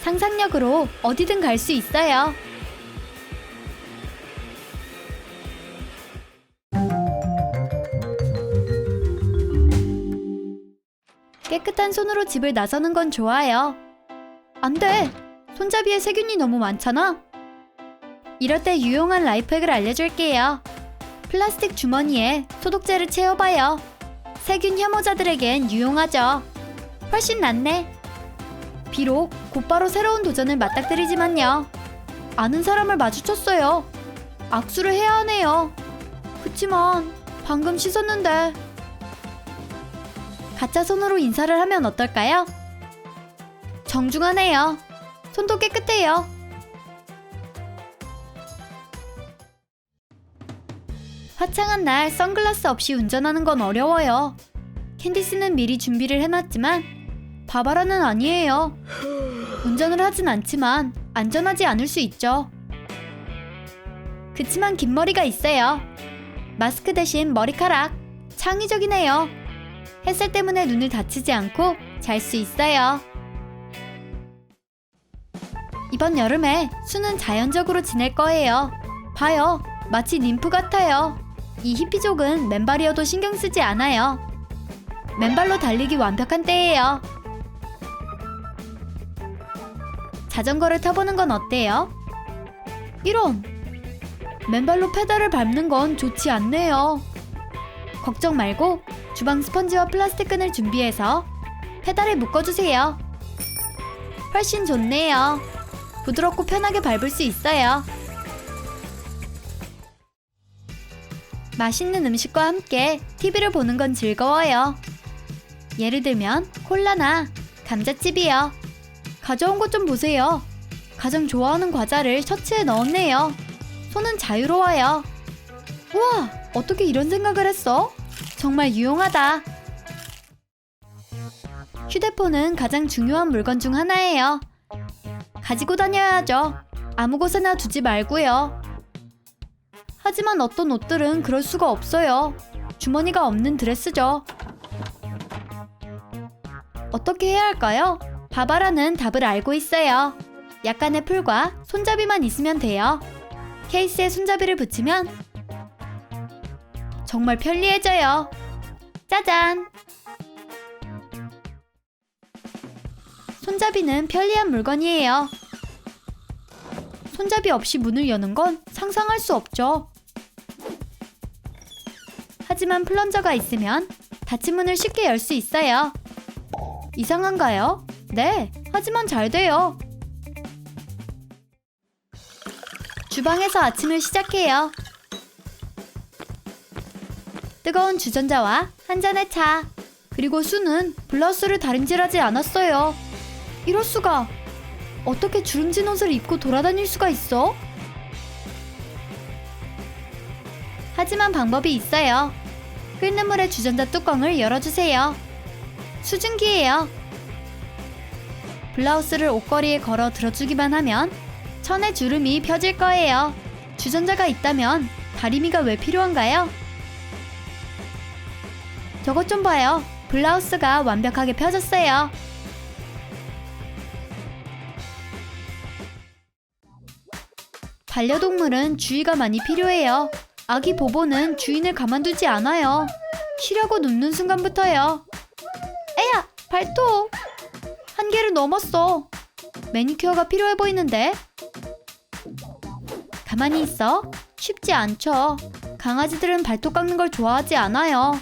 상상력으로 어디든 갈 수 있어요. 깨끗한 손으로 집을 나서는 건 좋아요. 안 돼! 손잡이에 세균이 너무 많잖아? 이럴 때 유용한 라이프핵을 알려줄게요. 플라스틱 주머니에 소독제를 채워봐요. 세균 혐오자들에겐 유용하죠. 훨씬 낫네. 비록 곧바로 새로운 도전을 맞닥뜨리지만요. 아는 사람을 마주쳤어요. 악수를 해야 하네요. 그치만 방금 씻었는데. 가짜 손으로 인사를 하면 어떨까요? 정중하네요. 손도 깨끗해요. 화창한 날 선글라스 없이 운전하는 건 어려워요. 캔디스는 미리 준비를 해놨지만 바바라는 아니에요. 운전을 하진 않지만 안전하지 않을 수 있죠. 그치만 긴 머리가 있어요. 마스크 대신 머리카락. 창의적이네요. 햇살 때문에 눈을 다치지 않고 잘 수 있어요. 이번 여름에 수는 자연적으로 지낼 거예요. 봐요. 마치 ним프 같아요. 이 히피족은 맨발이어도 신경 쓰지 않아요. 맨발로 달리기 완벽한 때예요. 자전거를 타보는 건 어때요? 이런! 맨발로 페달을 밟는 건 좋지 않네요. 걱정 말고 주방 스펀지와 플라스틱 끈을 준비해서 페달에 묶어주세요. 훨씬 좋네요. 부드럽고 편하게 밟을 수 있어요. 맛있는 음식과 함께 TV를 보는 건 즐거워요. 예를 들면 콜라나 감자칩이요. 가져온 것 좀 보세요. 가장 좋아하는 과자를 셔츠에 넣었네요. 손은 자유로워요. 우와! 어떻게 이런 생각을 했어? 정말 유용하다. 휴대폰은 가장 중요한 물건 중 하나예요. 가지고 다녀야죠. 아무 곳에나 두지 말고요. 하지만 어떤 옷들은 그럴 수가 없어요. 주머니가 없는 드레스죠. 어떻게 해야 할까요? 바바라는 답을 알고 있어요. 약간의 풀과 손잡이만 있으면 돼요. 케이스에 손잡이를 붙이면 정말 편리해져요. 짜잔! 손잡이는 편리한 물건이에요. 손잡이 없이 문을 여는 건 상상할 수 없죠. 하지만 플런저가 있으면 닫힌 문을 쉽게 열 수 있어요. 이상한가요? 네, 하지만 잘 돼요. 주방에서 아침을 시작해요. 뜨거운 주전자와 한 잔의 차. 그리고 수는 블라우스를 다림질하지 않았어요. 이럴 수가. 어떻게 주름진 옷을 입고 돌아다닐 수가 있어? 하지만 방법이 있어요. 끓는 물에 주전자 뚜껑을 열어주세요. 수증기예요. 블라우스를 옷걸이에 걸어 들어주기만 하면 천의 주름이 펴질 거예요. 주전자가 있다면 다리미가 왜 필요한가요? 저것 좀 봐요. 블라우스가 완벽하게 펴졌어요. 반려동물은 주의가 많이 필요해요. 아기 보보는 주인을 가만두지 않아요. 쉬려고 눕는 순간부터요. 에야! 발톱! 한계를 넘었어. 매니큐어가 필요해 보이는데? 가만히 있어. 쉽지 않죠. 강아지들은 발톱 깎는 걸 좋아하지 않아요.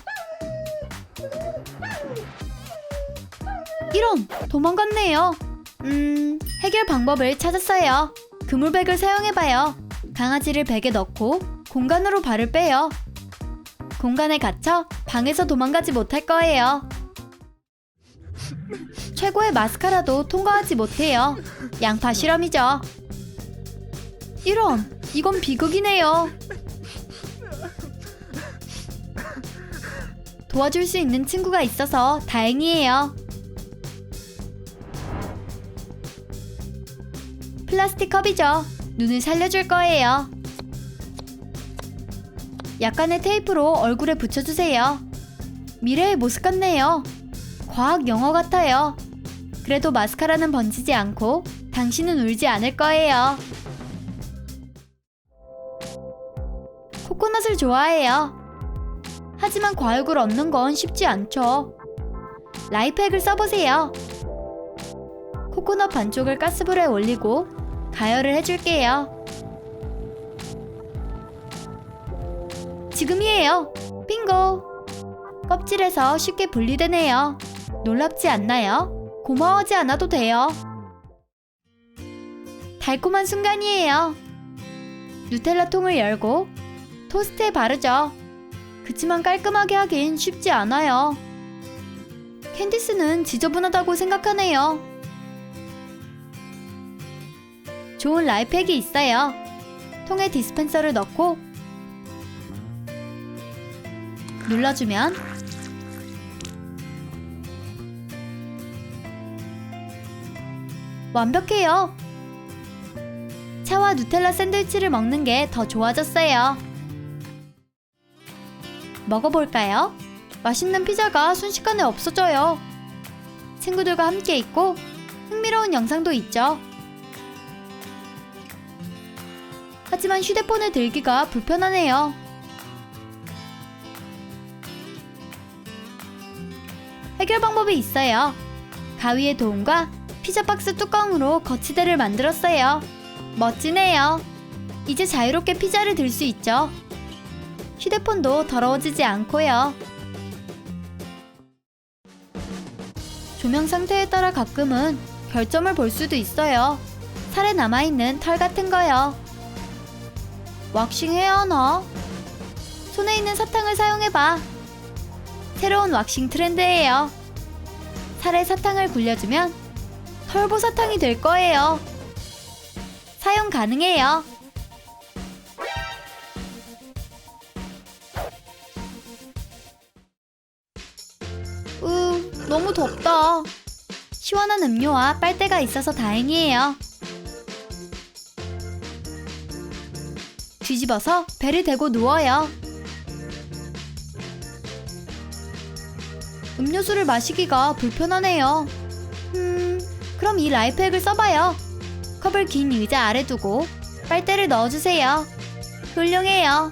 이런! 도망갔네요. 해결 방법을 찾았어요. 그물백을 사용해봐요. 강아지를 백에 넣고 공간으로 발을 빼요. 공간에 갇혀 방에서 도망가지 못할 거예요. 최고의 마스카라도 통과하지 못해요. 양파 실험이죠. 이런! 이건 비극이네요. 도와줄 수 있는 친구가 있어서 다행이에요. 플라스틱 컵이죠. 눈을 살려줄 거예요. 약간의 테이프로 얼굴에 붙여주세요. 미래의 모습 같네요. 과학 영화 같아요. 그래도 마스카라는 번지지 않고 당신은 울지 않을 거예요. 코코넛을 좋아해요. 하지만 과육을 얻는 건 쉽지 않죠. 라이프핵을 써보세요. 코코넛 반쪽을 가스불에 올리고 가열을 해줄게요. 지금이에요. 빙고! 껍질에서 쉽게 분리되네요. 놀랍지 않나요? 고마워하지 않아도 돼요. 달콤한 순간이에요. 누텔라 통을 열고 토스트에 바르죠. 그치만 깔끔하게 하긴 쉽지 않아요. 캔디스는 지저분하다고 생각하네요. 좋은 라이프핵이 있어요. 통에 디스펜서를 넣고 눌러주면 완벽해요. 차와 누텔라 샌드위치를 먹는 게 더 좋아졌어요. 먹어볼까요? 맛있는 피자가 순식간에 없어져요. 친구들과 함께 있고 흥미로운 영상도 있죠. 하지만 휴대폰을 들기가 불편하네요. 해결 방법이 있어요. 가위의 도움과 피자 박스 뚜껑으로 거치대를 만들었어요. 멋지네요. 이제 자유롭게 피자를 들 수 있죠. 휴대폰도 더러워지지 않고요. 조명 상태에 따라 가끔은 결점을 볼 수도 있어요. 살에 남아있는 털 같은 거요. 왁싱해야 하나? 손에 있는 사탕을 사용해봐. 새로운 왁싱 트렌드예요. 살에 사탕을 굴려주면 털보사탕이 될 거예요. 사용 가능해요. 너무 덥다. 시원한 음료와 빨대가 있어서 다행이에요. 뒤집어서 배를 대고 누워요. 음료수를 마시기가 불편하네요. 그럼 이 라이프핵을 써봐요. 컵을 긴 의자 아래 두고 빨대를 넣어주세요. 훌륭해요.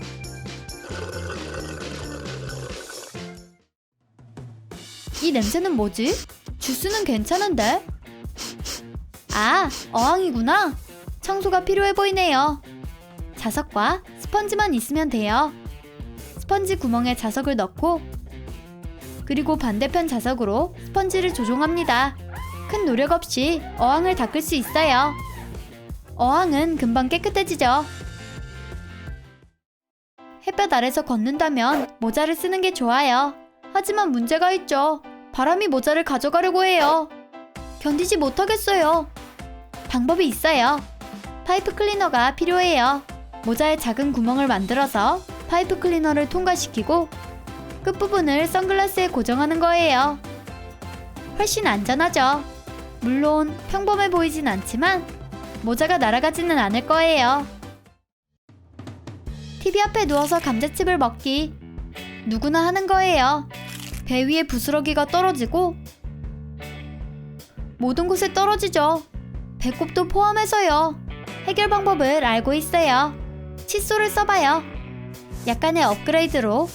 이 냄새는 뭐지? 주스는 괜찮은데? 아, 어항이구나. 청소가 필요해 보이네요. 자석과 스펀지만 있으면 돼요. 스펀지 구멍에 자석을 넣고 그리고 반대편 자석으로 스펀지를 조종합니다. 큰 노력 없이 어항을 닦을 수 있어요. 어항은 금방 깨끗해지죠. 햇볕 아래서 걷는다면 모자를 쓰는 게 좋아요. 하지만 문제가 있죠. 바람이 모자를 가져가려고 해요. 견디지 못하겠어요. 방법이 있어요. 파이프 클리너가 필요해요. 모자에 작은 구멍을 만들어서 파이프 클리너를 통과시키고 끝부분을 선글라스에 고정하는 거예요. 훨씬 안전하죠. 물론 평범해 보이진 않지만 모자가 날아가지는 않을 거예요. TV 앞에 누워서 감자칩을 먹기. 누구나 하는 거예요. 배 위에 부스러기가 떨어지고 모든 곳에 떨어지죠. 배꼽도 포함해서요. 해결 방법을 알고 있어요. 칫솔을 써봐요. 약간의 업그레이드로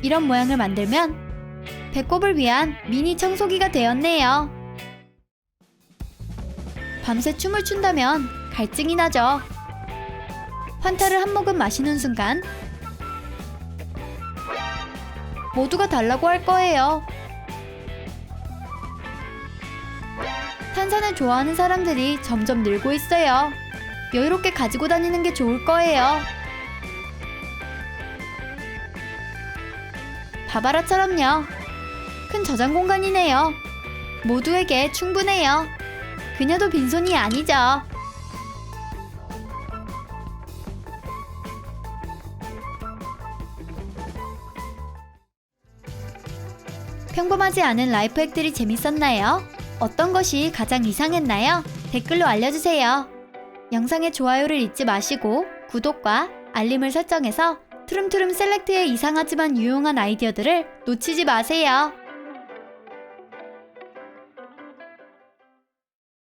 이런 모양을 만들면 배꼽을 위한 미니 청소기가 되었네요. 밤새 춤을 춘다면 갈증이 나죠. 환타를 한 모금 마시는 순간 모두가 달라고 할 거예요. 탄산을 좋아하는 사람들이 점점 늘고 있어요. 여유롭게 가지고 다니는 게 좋을 거예요. 바바라처럼요. 큰 저장 공간이네요. 모두에게 충분해요. 그녀도 빈손이 아니죠. 평범하지 않은 라이프핵들이 재밌었나요? 어떤 것이 가장 이상했나요? 댓글로 알려주세요. 영상의 좋아요를 잊지 마시고 구독과 알림을 설정해서 트름트름 셀렉트의 이상하지만 유용한 아이디어들을 놓치지 마세요.